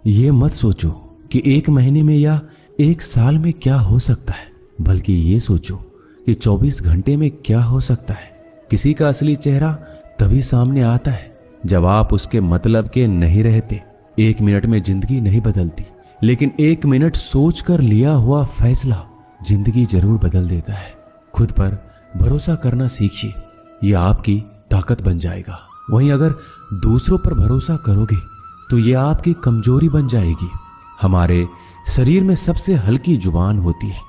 ये मत सोचो कि 1 महीने में या 1 साल में क्या हो सकता है, बल्कि ये सोचो कि 24 घंटे में क्या हो सकता है। किसी का असली चेहरा तभी सामने आता है जब आप उसके मतलब के नहीं रहते। 1 मिनट में जिंदगी नहीं बदलती, लेकिन 1 मिनट सोचकर लिया हुआ फैसला जिंदगी जरूर बदल देता है। खुद पर भरोसा करना सीखिए, यह आपकी ताकत बन जाएगा। वहीं अगर दूसरों पर भरोसा करोगे तो यह आपकी कमजोरी बन जाएगी। हमारे शरीर में सबसे हल्की जुबान होती है,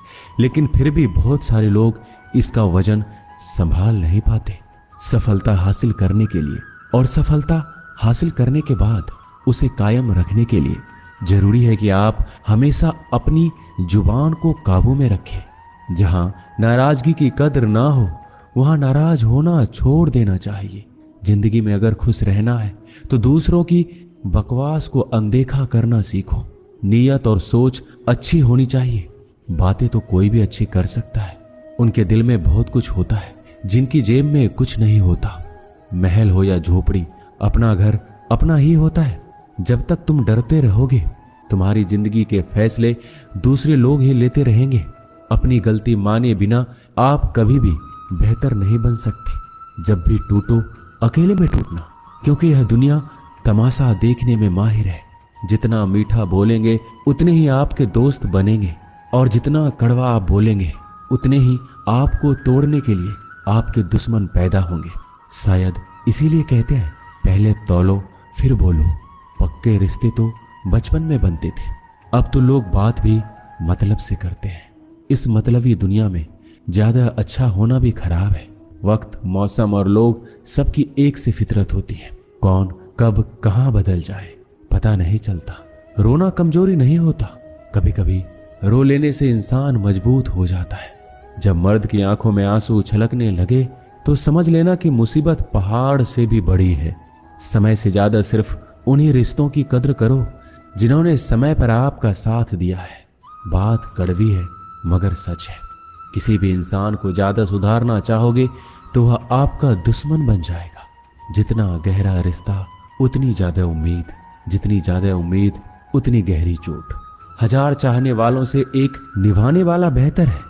लेकिन फिर भी बहुत सारे लोग इसका वजन संभाल नहीं पाते। सफलता हासिल करने के लिए और सफलता हासिल करने के बाद उसे कायम रखने के लिए जरूरी है कि आप हमेशा अपनी जुबान को काबू में रखें। जहां नाराजगी की कद्र ना हो वहां नाराज होना छोड़ देना चाहिए। जिंदगी में अगर खुश रहना है तो दूसरों की बकवास को अनदेखा करना सीखो। नीयत और सोच अच्छी होनी चाहिए। बातें तो कोई भी अच्छी कर सकता है, उनके दिल में बहुत कुछ होता है जिनकी जेब में कुछ नहीं होता। महल हो या झोपड़ी, अपना घर अपना ही होता है। जब तक तुम डरते रहोगे तुम्हारी जिंदगी के फैसले दूसरे लोग ही लेते रहेंगे। अपनी गलती माने बिना आप कभी भी बेहतर नहीं बन सकते। जब भी टूटो अकेले में टूटना, क्योंकि यह दुनिया तमाशा देखने में माहिर है। जितना मीठा बोलेंगे उतने ही आपके दोस्त बनेंगे, और जितना कड़वा आप बोलेंगे उतने ही आपको तोड़ने के लिए आपके दुश्मन पैदा होंगे। शायद इसीलिए कहते हैं पहले तौलो फिर बोलो। पक्के रिश्ते तो बचपन में बनते थे, अब तो लोग बात भी मतलब से करते हैं। इस मतलबी दुनिया में ज्यादा अच्छा होना भी खराब है। वक्त, मौसम और लोग सबकी एक सी फितरत होती है। कौन कब कहां बदल जाए पता नहीं चलता। रोना कमजोरी नहीं होता, कभी कभी रो लेने से इंसान मजबूत हो जाता है। जब मर्द की आंखों में आंसू छलकने लगे तो समझ लेना कि मुसीबत पहाड़ से भी बड़ी है। समय से ज्यादा सिर्फ उन्हीं रिश्तों की कद्र करो जिन्होंने समय पर आपका साथ दिया है। बात कड़वी है मगर सच है। किसी भी इंसान को ज्यादा सुधारना चाहोगे तो वह आपका दुश्मन बन जाएगा। जितना गहरा रिश्ता उतनी ज्यादा उम्मीद, जितनी ज्यादा उम्मीद उतनी गहरी चोट। 1000 चाहने वालों से एक निभाने वाला बेहतर है।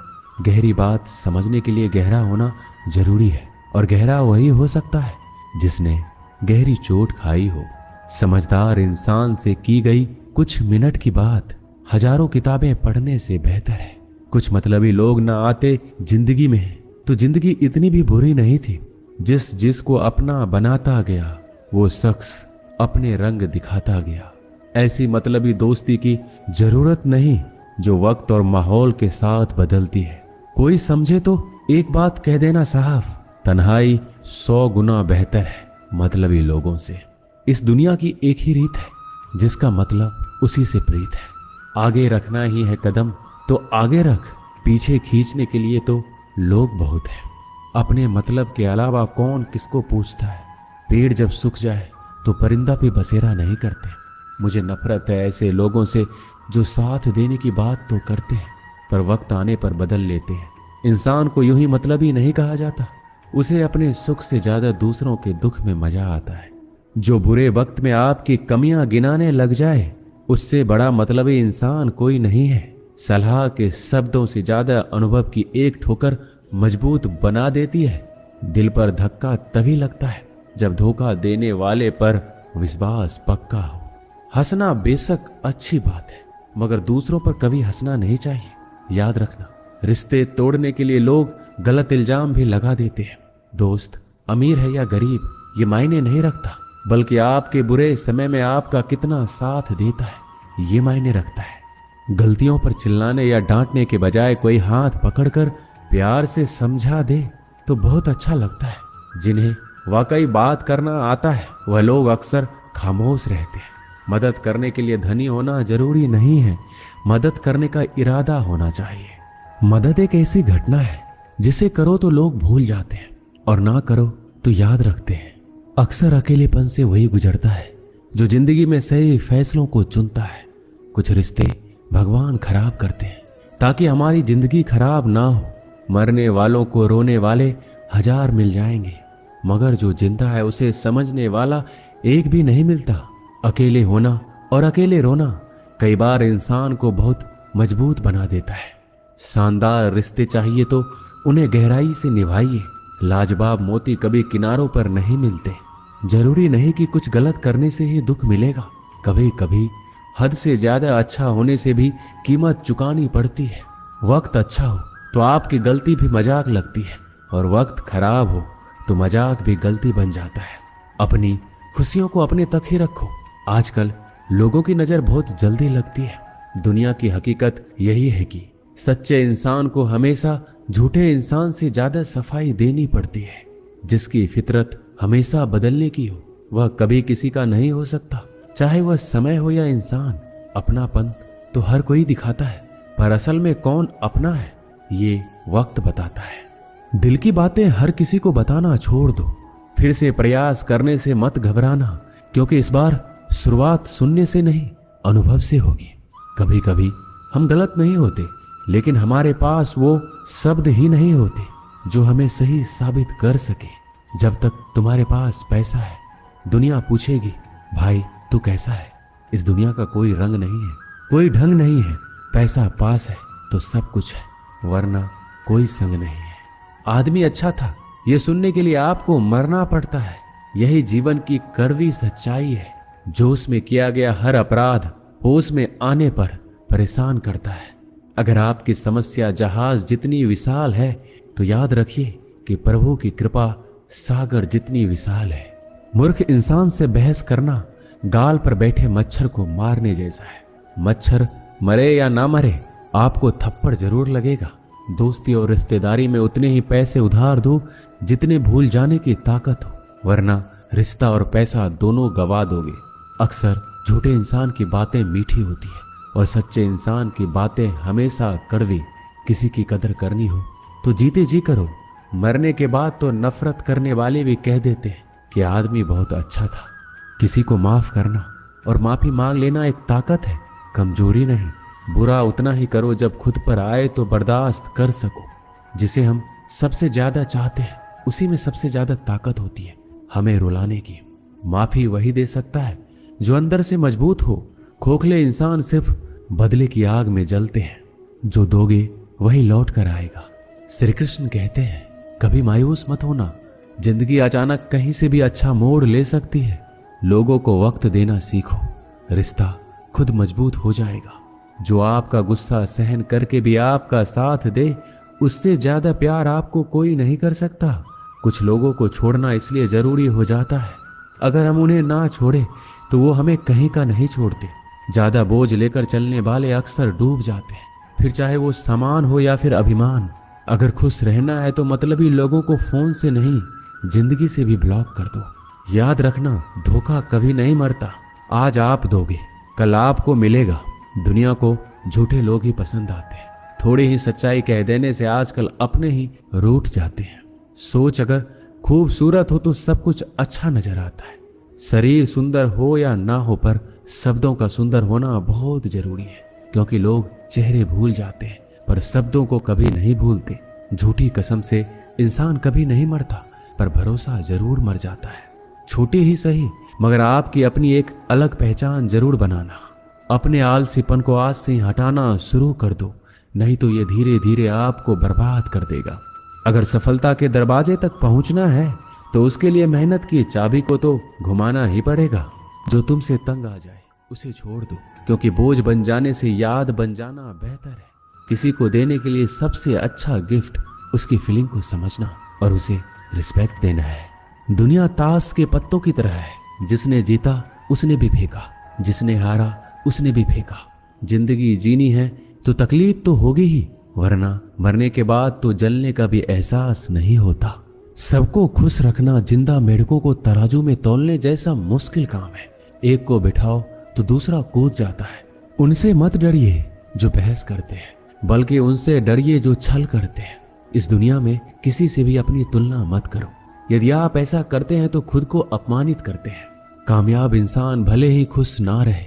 गहरी बात समझने के लिए गहरा होना जरूरी है, और गहरा वही हो सकता है जिसने गहरी चोट खाई हो। समझदार इंसान से की गई कुछ मिनट की बात हजारों किताबें पढ़ने से बेहतर है। कुछ मतलबी लोग ना आते जिंदगी में तो जिंदगी इतनी भी बुरी नहीं थी। जिसको अपना बनाता गया वो शख्स अपने रंग दिखाता गया। ऐसी मतलबी दोस्ती की जरूरत नहीं जो वक्त और माहौल के साथ बदलती है। कोई समझे तो एक बात कह देना साहब, तन्हाई 100 गुना बेहतर है मतलबी लोगों से। इस दुनिया की एक ही रीत है, जिसका मतलब उसी से प्रीत है। आगे रखना ही है कदम तो आगे रख, पीछे खींचने के लिए तो लोग बहुत हैं। अपने मतलब के अलावा कौन किसको पूछता है। पेड़ जब सूख जाए तो परिंदा भी बसेरा नहीं करते। मुझे नफरत है ऐसे लोगों से जो साथ देने की बात तो करते हैं पर वक्त आने पर बदल लेते हैं। इंसान को यूं ही मतलबी नहीं कहा जाता, उसे अपने सुख से ज्यादा दूसरों के दुख में मजा आता है। जो बुरे वक्त में आपकी कमियां गिनाने लग जाए उससे बड़ा मतलबी इंसान कोई नहीं है। सलाह के शब्दों से ज्यादा अनुभव की एक ठोकर मजबूत बना देती है। दिल पर धक्का तभी लगता है जब धोखा देने वाले पर विश्वास पक्का हो। हंसना बेशक अच्छी बात है, मगर दूसरों पर कभी हंसना नहीं चाहिए। याद रखना, रिश्ते तोड़ने के लिए लोग गलत इल्जाम भी लगा देते हैं। दोस्त अमीर है या गरीब ये मायने नहीं रखता, बल्कि आपके बुरे समय में आपका कितना साथ देता है ये मायने रखता है। गलतियों पर चिल्लाने या डांटने के बजाय कोई हाथ पकड़कर प्यार से समझा दे तो बहुत अच्छा लगता है। जिन्हें वाकई बात करना आता है वह लोग अक्सर खामोश रहते हैं। मदद करने के लिए धनी होना जरूरी नहीं है, मदद करने का इरादा होना चाहिए। मदद एक ऐसी घटना है जिसे करो तो लोग भूल जाते हैं और ना करो तो याद रखते हैं। अक्सर अकेलेपन से वही गुजरता है जो जिंदगी में सही फैसलों को चुनता है। कुछ रिश्ते भगवान खराब करते हैं ताकि हमारी जिंदगी खराब ना हो। मरने वालों को रोने वाले 1000 मिल जाएंगे, मगर जो जिंदा है उसे समझने वाला एक भी नहीं मिलता। अकेले होना और अकेले रोना कई बार इंसान को बहुत मजबूत बना देता है। शानदार रिश्ते चाहिए तो उन्हें गहराई से निभाइए। लाजवाब मोती कभी किनारों पर नहीं मिलते। जरूरी नहीं कि कुछ गलत करने से ही दुख मिलेगा। कभी कभी हद से ज्यादा अच्छा होने से भी कीमत चुकानी पड़ती है। वक्त अच्छा हो तो आपकी गलती भी मजाक लगती है, और वक्त खराब हो तो मजाक भी गलती बन जाता है। अपनी खुशियों को अपने तक ही रखो। आजकल लोगों की नजर बहुत जल्दी लगती है। दुनिया की हकीकत यही है कि सच्चे इंसान को हमेशा झूठे इंसान से ज्यादा सफाई देनी पड़ती है। जिसकी फितरत हमेशा बदलने की हो वह कभी किसी का नहीं हो सकता, चाहे वह समय हो या इंसान। अपनापन तो हर कोई दिखाता है, पर असल में कौन अपना है ये वक्त बताता है। दिल की बातें हर किसी को बताना छोड़ दो। फिर से प्रयास करने से मत घबराना, क्योंकि इस बार शुरुआत सुनने से नहीं अनुभव से होगी। कभी कभी हम गलत नहीं होते, लेकिन हमारे पास वो शब्द ही नहीं होते जो हमें सही साबित कर सके। जब तक तुम्हारे पास पैसा है दुनिया पूछेगी, भाई तू कैसा है। इस दुनिया का कोई रंग नहीं है, कोई ढंग नहीं है। पैसा पास है तो सब कुछ है, वरना कोई संग नहीं है। आदमी अच्छा था ये सुनने के लिए आपको मरना पड़ता है। यही जीवन की कड़वी सच्चाई है। जोश में किया गया हर अपराध होश में आने पर परेशान करता है। अगर आपकी समस्या जहाज जितनी विशाल है तो याद रखिए कि प्रभु की कृपा सागर जितनी विशाल है। मूर्ख इंसान से बहस करना गाल पर बैठे मच्छर को मारने जैसा है। मच्छर मरे या ना मरे आपको थप्पड़ जरूर लगेगा। दोस्ती और रिश्तेदारी में उतने ही पैसे उधार दो जितने भूल जाने की ताकत हो, वरना रिश्ता और पैसा दोनों गवा दोगे। अक्सर झूठे इंसान की बातें मीठी होती है और सच्चे इंसान की बातें हमेशा कड़वी। किसी की कदर करनी हो तो जीते जी करो। मरने के बाद तो नफरत करने वाले भी कह देते हैं कि आदमी बहुत अच्छा था। किसी को माफ करना और माफी मांग लेना एक ताकत है, कमजोरी नहीं। बुरा उतना ही करो जब खुद पर आए तो बर्दाश्त कर सको। जिसे हम सबसे ज्यादा चाहते हैं उसी में सबसे ज्यादा ताकत होती है हमें रुलाने की। माफी वही दे सकता है जो अंदर से मजबूत हो। खोखले इंसान सिर्फ बदले की आग में जलते हैं। जो दोगे वही लौट कर आएगा। श्री कृष्ण कहते हैं कभी मायूस मत होना। जिंदगी अचानक कहीं से भी अच्छा मोड़ ले सकती है। लोगों को वक्त देना सीखो, रिश्ता खुद मजबूत हो जाएगा। जो आपका गुस्सा सहन करके भी आपका साथ दे उससे ज्यादा प्यार आपको कोई नहीं कर सकता। कुछ लोगों को छोड़ना इसलिए जरूरी हो जाता है, अगर हम उन्हें ना छोड़े तो वो हमें कहीं का नहीं छोड़ते। ज्यादा बोझ लेकर चलने वाले अक्सर डूब जाते हैं, फिर चाहे वो सामान हो या फिर अभिमान। अगर खुश रहना है तो मतलबी लोगों को फोन से नहीं जिंदगी से भी ब्लॉक कर दो। याद रखना धोखा कभी नहीं मरता। आज आप दोगे कल आपको मिलेगा। दुनिया को झूठे लोग ही पसंद आते हैं। थोड़ी ही सच्चाई कह देने से आजकल अपने ही रूठ जाते हैं। सोच अगर खूबसूरत हो तो सब कुछ अच्छा नजर आता है। शरीर सुंदर हो या ना हो पर शब्दों का सुंदर होना बहुत जरूरी है, क्योंकि लोग चेहरे भूल जाते हैं पर शब्दों को कभी नहीं भूलते। झूठी कसम से इंसान कभी नहीं मरता पर भरोसा जरूर मर जाता है। छोटी ही सही मगर आपकी अपनी एक अलग पहचान जरूर बनाना। अपने आलसीपन को आज से ही हटाना शुरू कर दो, नहीं तो ये धीरे धीरे आपको बर्बाद कर देगा। अगर सफलता के दरवाजे तक पहुंचना है तो उसके लिए मेहनत की चाबी को तो घुमाना ही पड़ेगा। जो तुमसे तंग आ जाए उसे छोड़ दो, क्योंकि बोझ बन जाने से याद बन जाना बेहतर है। किसी को देने के लिए सबसे अच्छा गिफ्ट उसकी फीलिंग को समझना और उसे रिस्पेक्ट देना है। दुनिया ताश के पत्तों की तरह है, जिसने जीता उसने भी फेंका, जिसने हारा उसने भी फेंका। जिंदगी जीनी है तो तकलीफ तो होगी ही, वरना मरने के बाद तो जलने का भी एहसास नहीं होता। सबको खुश रखना जिंदा मेढकों को तराजू में तौलने जैसा मुश्किल काम है। एक को बिठाओ तो दूसरा कूद जाता है। उनसे मत डरिए जो बहस करते हैं, बल्कि उनसे डरिए जो छल करते हैं। इस दुनिया में किसी से भी अपनी तुलना मत करो। यदि आप ऐसा करते हैं तो खुद को अपमानित करते हैं। कामयाब इंसान भले ही खुश ना रहे,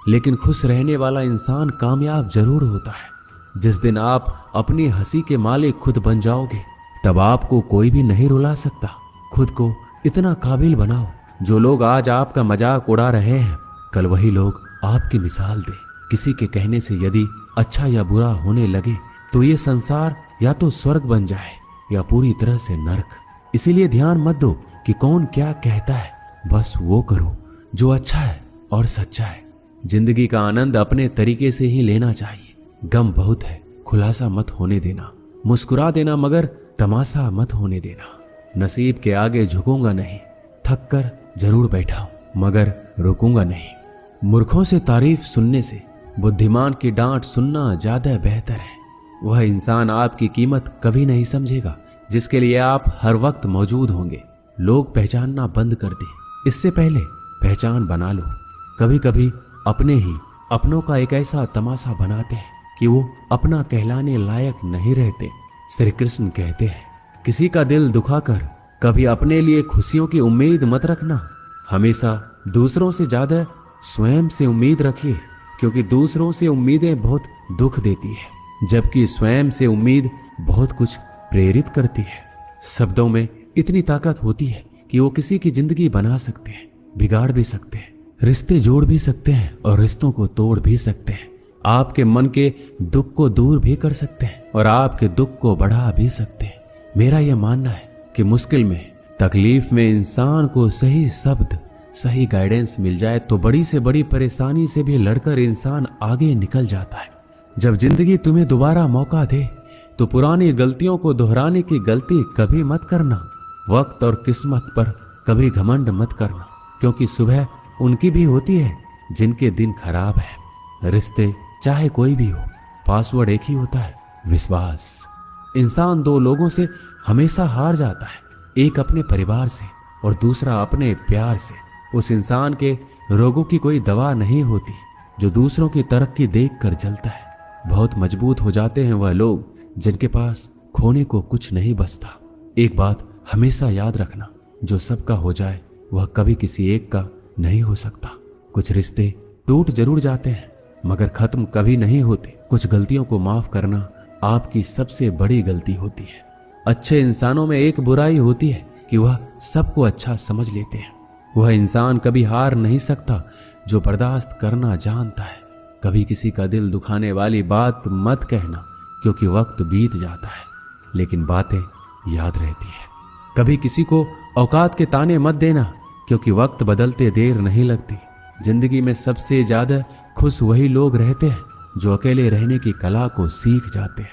लेकिन खुश रहने वाला इंसान कामयाब जरूर होता है। जिस दिन आप अपनी हंसी के मालिक खुद बन जाओगे तब आपको कोई भी नहीं रुला सकता। खुद को इतना काबिल बनाओ, जो लोग आज आपका मजाक उड़ा रहे हैं कल वही लोग आपकी मिसाल दे। किसी के कहने से यदि अच्छा या बुरा होने लगे तो ये संसार या तो स्वर्ग बन जाए या पूरी तरह से नरक। इसीलिए ध्यान मत दो कि कौन क्या कहता है, बस वो करो जो अच्छा है और सच्चा है। जिंदगी का आनंद अपने तरीके से ही लेना चाहिए। गम बहुत है, खुलासा मत होने देना। मुस्कुरा देना मगर तमाशा मत होने देना। नसीब के आगे झुकूंगा नहीं, थक कर जरूर बैठा हूं मगर रुकूंगा नहीं। मूर्खों से तारीफ सुनने से बुद्धिमान की डांट सुनना ज्यादा बेहतर है। वह इंसान आपकी कीमत कभी नहीं समझेगा जिसके लिए आप हर वक्त मौजूद होंगे। लोग पहचानना बंद कर दें, इससे पहले पहचान बना लो। कभी कभी अपने ही अपनों का एक ऐसा तमाशा बनाते हैं कि वो अपना कहलाने लायक नहीं रहते। श्री कृष्ण कहते हैं, किसी का दिल दुखाकर कभी अपने लिए खुशियों की उम्मीद मत रखना। हमेशा दूसरों से ज्यादा स्वयं से उम्मीद रखिए, क्योंकि दूसरों से उम्मीदें बहुत दुख देती है, जबकि स्वयं से उम्मीद बहुत कुछ प्रेरित करती है। शब्दों में इतनी ताकत होती है कि वो किसी की जिंदगी बना सकते हैं, बिगाड़ भी सकते हैं, रिश्ते जोड़ भी सकते हैं और रिश्तों को तोड़ भी सकते हैं। आपके मन के दुख को दूर भी कर सकते हैं और आपके दुख को बढ़ा भी सकते हैं। मेरा यह मानना है कि मुश्किल में, तकलीफ में इंसान को सही शब्द, सही गाइडेंस मिल जाए तो बड़ी से बड़ी परेशानी से भी लड़कर इंसान आगे निकल जाता है। जब जिंदगी तुम्हें दोबारा मौका दे तो पुरानी गलतियों को दोहराने की गलती कभी मत करना। वक्त और किस्मत पर कभी घमंड मत करना, क्योंकि सुबह उनकी भी होती है जिनके दिन खराब है। रिश्ते चाहे कोई भी हो, पासवर्ड एक ही होता है, विश्वास। इंसान दो लोगों से हमेशा हार जाता है, एक अपने परिवार से और दूसरा अपने प्यार से। उस इंसान के रोगों की कोई दवा नहीं होती जो दूसरों की तरक्की देखकर जलता है। बहुत मजबूत हो जाते हैं वह लोग जिनके पास खोने को कुछ नहीं बचता। एक बात हमेशा याद रखना, जो सबका हो जाए वह कभी किसी एक का नहीं हो सकता। कुछ रिश्ते टूट जरूर जाते हैं मगर खत्म कभी नहीं होते। कुछ गलतियों को माफ करना आपकी सबसे बड़ी गलती होती है। अच्छे इंसानों में एक बुराई होती है कि वह सबको अच्छा समझ लेते हैं। वह इंसान कभी हार नहीं सकता जो बर्दाश्त करना जानता है। कभी किसी का दिल दुखाने वाली बात मत कहना, क्योंकि वक्त बीत जाता है लेकिन बातें याद रहती है। कभी किसी को औकात के ताने मत देना, क्योंकि वक्त बदलते देर नहीं लगती। जिंदगी में सबसे ज्यादा खुश वही लोग रहते हैं जो अकेले रहने की कला को सीख जाते हैं।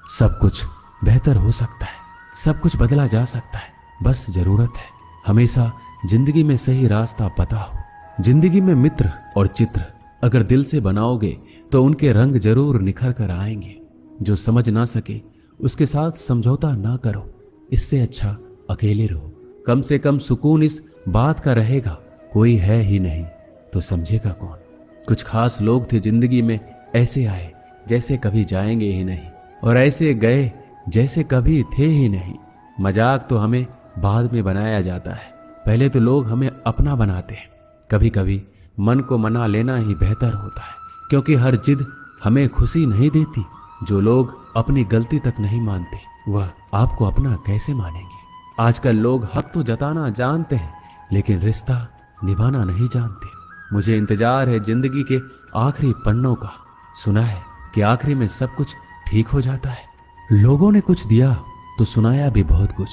सब कुछ बेहतर हो सकता है, सब कुछ बदला जा सकता है, बस जरूरत है हमेशा जिंदगी में सही रास्ता पता हो। जिंदगी में मित्र और चित्र अगर दिल से बनाओगे तो उनके रंग जरूर निखर कर आएंगे। जो समझ ना सके उसके साथ समझौता ना करो, इससे अच्छा अकेले रहो। कम से कम सुकून इस बात का रहेगा, कोई है ही नहीं तो समझेगा कौन। कुछ खास लोग थे जिंदगी में, ऐसे आए जैसे कभी जाएंगे ही नहीं और ऐसे गए जैसे कभी थे ही नहीं। मजाक तो हमें बाद में बनाया जाता है, पहले तो लोग हमें अपना बनाते हैं। कभी कभी मन को मना लेना ही बेहतर होता है, क्योंकि हर जिद हमें खुशी नहीं देती। जो लोग अपनी गलती तक नहीं मानते वह आपको अपना कैसे मानेंगे। आजकल लोग हक तो जताना जानते हैं लेकिन रिश्ता निभाना नहीं जानते। मुझे इंतजार है जिंदगी के आखिरी पन्नों का। सुना है कि आखिरी में सब कुछ ठीक हो जाता है। लोगों ने कुछ दिया तो सुनाया भी बहुत कुछ।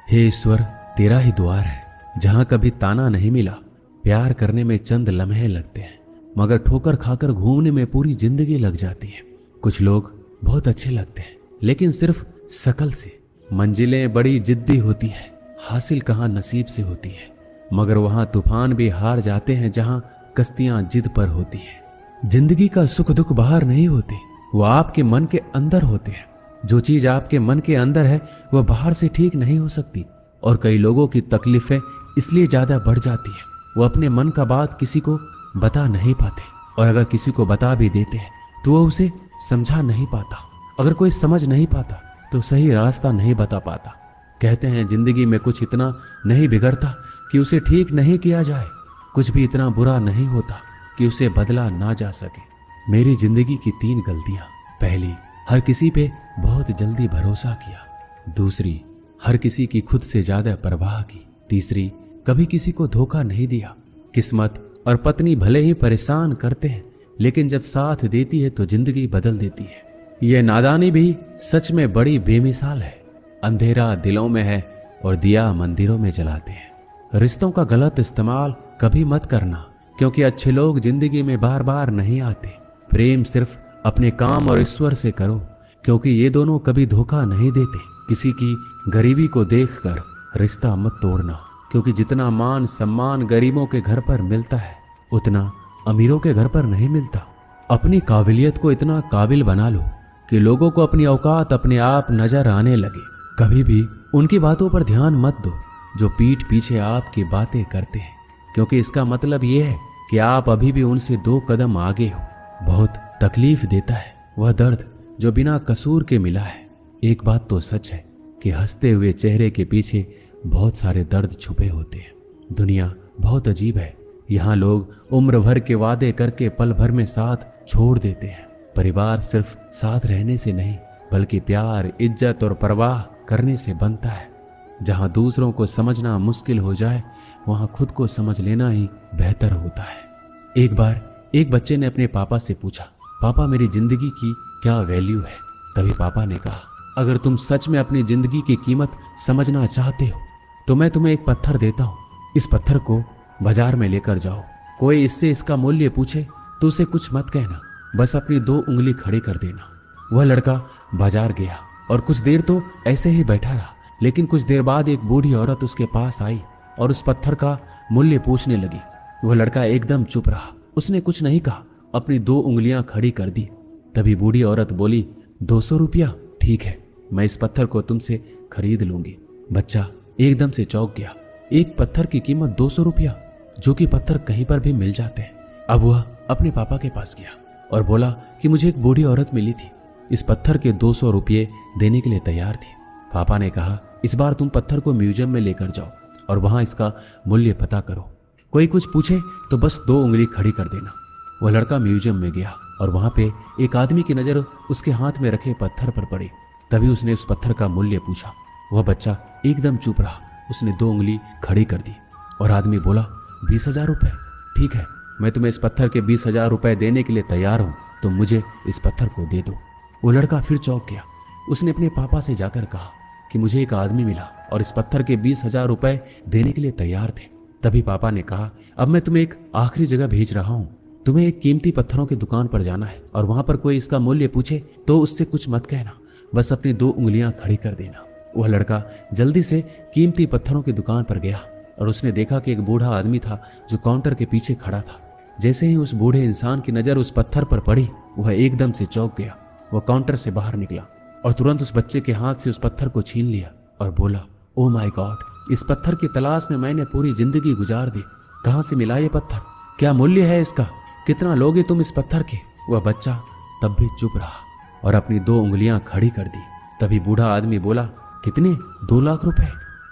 हे ईश्वर, तेरा ही द्वार है जहां कभी ताना नहीं मिला। प्यार करने में चंद लम्हे लगते हैं मगर ठोकर खाकर घूमने में पूरी जिंदगी लग जाती है। कुछ लोग बहुत अच्छे लगते हैं लेकिन सिर्फ शकल से। मंजिलें बड़ी जिद्दी होती है, हासिल कहाँ नसीब से होती है। मगर वहां तूफान भी हार जाते हैं जहां कश्तियां जिद पर होती है। जिंदगी का सुख दुख बाहर नहीं होते, वो आपके मन के अंदर होते हैं। जो चीज आपके मन के अंदर है वह बाहर से ठीक नहीं हो सकती। और कई लोगों की तकलीफें इसलिए ज्यादा बढ़ जाती है, वो अपने मन का बात किसी को बता नहीं पाते, और अगर किसी को बता भी देते हैं तो वह उसे समझा नहीं पाता। अगर कोई समझ नहीं पाता तो सही रास्ता नहीं बता पाता। कहते हैं जिंदगी में कुछ इतना नहीं बिगड़ता कि उसे ठीक नहीं किया जाए, कुछ भी इतना बुरा नहीं होता कि उसे बदला ना जा सके। मेरी जिंदगी की 3 गलतियां। पहली, हर किसी पे बहुत जल्दी भरोसा किया। दूसरी, हर किसी की खुद से ज्यादा परवाह की। तीसरी, कभी किसी को धोखा नहीं दिया। किस्मत और पत्नी भले ही परेशान करते हैं लेकिन जब साथ देती है तो जिंदगी बदल देती है। यह नादानी भी सच में बड़ी बेमिसाल है। अंधेरा दिलों में है और दिया मंदिरों में जलाते हैं। रिश्तों का गलत इस्तेमाल कभी मत करना, क्योंकि अच्छे लोग जिंदगी में बार बार नहीं आते। प्रेम सिर्फ अपने काम और ईश्वर से करो, क्योंकि ये दोनों कभी धोखा नहीं देते। किसी की गरीबी को देखकर रिश्ता मत तोड़ना, क्योंकि जितना मान सम्मान गरीबों के घर पर मिलता है उतना अमीरों के घर पर नहीं मिलता। अपनी काबिलियत को इतना काबिल बना लो कि लोगों को अपनी औकात अपने आप नजर आने लगे। कभी भी उनकी बातों पर ध्यान मत दो जो पीठ पीछे आपकी बातें करते हैं, क्योंकि इसका मतलब यह है कि आप अभी भी उनसे 2 कदम आगे हो। बहुत तकलीफ देता है वह दर्द जो बिना कसूर के मिला है। एक बात तो सच है कि हंसते हुए चेहरे के पीछे बहुत सारे दर्द छुपे होते हैं। दुनिया बहुत अजीब है। यहाँ लोग उम्र भर के वादे करके पल भर में साथ छोड़ देते हैं। परिवार सिर्फ साथ रहने से नहीं, बल्कि प्यार, इज्जत और परवाह करने से बनता है। जहाँ दूसरों को समझना मुश्किल हो जाए, वहाँ खुद को समझ लेना ही बेहतर होता है। एक बार एक बच्चे ने अपने पापा से पूछा, पापा मेरी जिंदगी की क्या वैल्यू है? तभी पापा ने कहा, अगर तुम सच में अपनी जिंदगी की कीमत समझना चाहते हो तो मैं तुम्हें एक पत्थर देता हूँ। इस पत्थर को बाजार में लेकर जाओ। कोई इससे इसका मूल्य पूछे तो उसे कुछ मत कहना, बस अपनी 2 उंगली खड़ी कर देना। वह लड़का बाजार गया और कुछ देर तो ऐसे ही बैठा रहा, लेकिन कुछ देर बाद एक बूढ़ी औरत उसके पास आई और उस पत्थर का मूल्य पूछने लगी। वह लड़का एकदम चुप रहा, उसने कुछ नहीं कहा, अपनी 2 उंगलियां खड़ी कर दी। तभी बूढ़ी औरत बोली, 200 रुपया? ठीक है, मैं इस पत्थर को तुमसे खरीद लूंगी। बच्चा एकदम से चौंक गया। एक पत्थर की कीमत 200 रुपया, जो कि पत्थर कहीं पर भी मिल जाते हैं। अब वह अपने पापा के पास गया और बोला कि मुझे एक बूढ़ी औरत मिली थी, इस पत्थर के 200 रुपये देने के लिए तैयार थी। पापा ने कहा, इस बार तुम पत्थर को म्यूजियम में लेकर जाओ और वहां इसका मूल्य पता करो। कोई कुछ पूछे तो बस 2 उंगली खड़ी कर देना। वह लड़का म्यूजियम में गया और वहां पे एक आदमी की नजर उसके हाथ में रखे पत्थर पर पड़ी। तभी उसने उस पत्थर का मूल्य पूछा। वह बच्चा एकदम चुप रहा, उसने 2 उंगली खड़ी कर दी और आदमी बोला, 20,000 रुपए? ठीक है, मैं तुम्हें इस पत्थर के 20,000 रुपए देने के लिए तैयार हूं, तो मुझे इस पत्थर को दे दो। वो लड़का फिर चौंक गया। उसने अपने पापा से जाकर कहा कि मुझे एक आदमी मिला और इस पत्थर के 20,000 रुपए देने के लिए तैयार थे। तभी पापा ने कहा, अब मैं तुम्हें एक आखिरी जगह भेज रहा हूँ। तुम्हें एक कीमती पत्थरों की दुकान पर जाना है और वहां पर कोई इसका मूल्य पूछे तो उससे कुछ मत कहना, बस अपनी 2 उंगलियां खड़ी कर देना। वह लड़का जल्दी से कीमती पत्थरों की दुकान पर गया और उसने देखा कि एक बूढ़ा आदमी था जो काउंटर के पीछे खड़ा था। जैसे ही उस बूढ़े इंसान की नजर उस पत्थर पर पड़ी, वह एकदम से चौंक गया। वह काउंटर से बाहर निकला और तुरंत उस बच्चे के हाथ से उस पत्थर को छीन लिया और बोला, ओ माय गॉड, इस पत्थर की तलाश में मैंने पूरी जिंदगी गुजार दी। कहाँ से मिला ये पत्थर? क्या मूल्य है इसका? कितना लोगे तुम इस पत्थर के? वह बच्चा तब भी चुप रहा और अपनी 2 उंगलियां खड़ी कर दी। तभी बूढ़ा आदमी बोला, कितने? 2 लाख रुपए?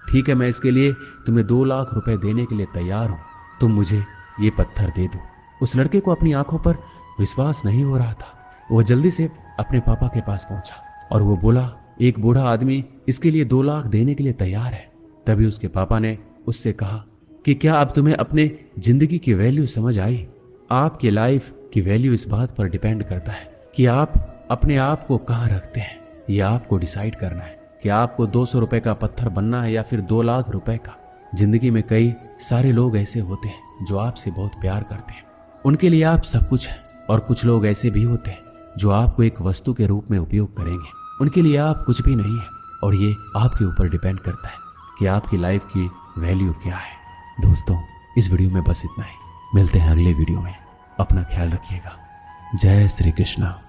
ठीक है, मैं इसके लिए तुम्हें 2 लाख रुपए देने के लिए तैयार हूं, तुम मुझे ये पत्थर दे दो। उस लड़के को अपनी आंखों पर विश्वास नहीं हो रहा था। वह जल्दी से अपने पापा के पास पहुंचा और वो बोला, एक बूढ़ा आदमी इसके लिए 2 लाख देने के लिए तैयार है। तभी उसके पापा ने उससे कहा कि क्या अब तुम्हें अपने जिंदगी की वैल्यू समझ आई? आपकी लाइफ की वैल्यू इस बात पर डिपेंड करता है कि आप अपने आप को कहाँ रखते हैं। यह आपको डिसाइड करना है कि आपको 200 रुपए का पत्थर बनना है या फिर 2 लाख रुपए का। जिंदगी में कई सारे लोग ऐसे होते हैं जो आपसे बहुत प्यार करते हैं, उनके लिए आप सब कुछ है, और कुछ लोग ऐसे भी होते हैं जो आपको एक वस्तु के रूप में उपयोग करेंगे, उनके लिए आप कुछ भी नहीं है। और ये आपके ऊपर डिपेंड करता है कि आपकी लाइफ की वैल्यू क्या है। दोस्तों, इस वीडियो में बस इतना ही। मिलते हैं अगले वीडियो में। अपना ख्याल रखिएगा। जय श्री कृष्णा।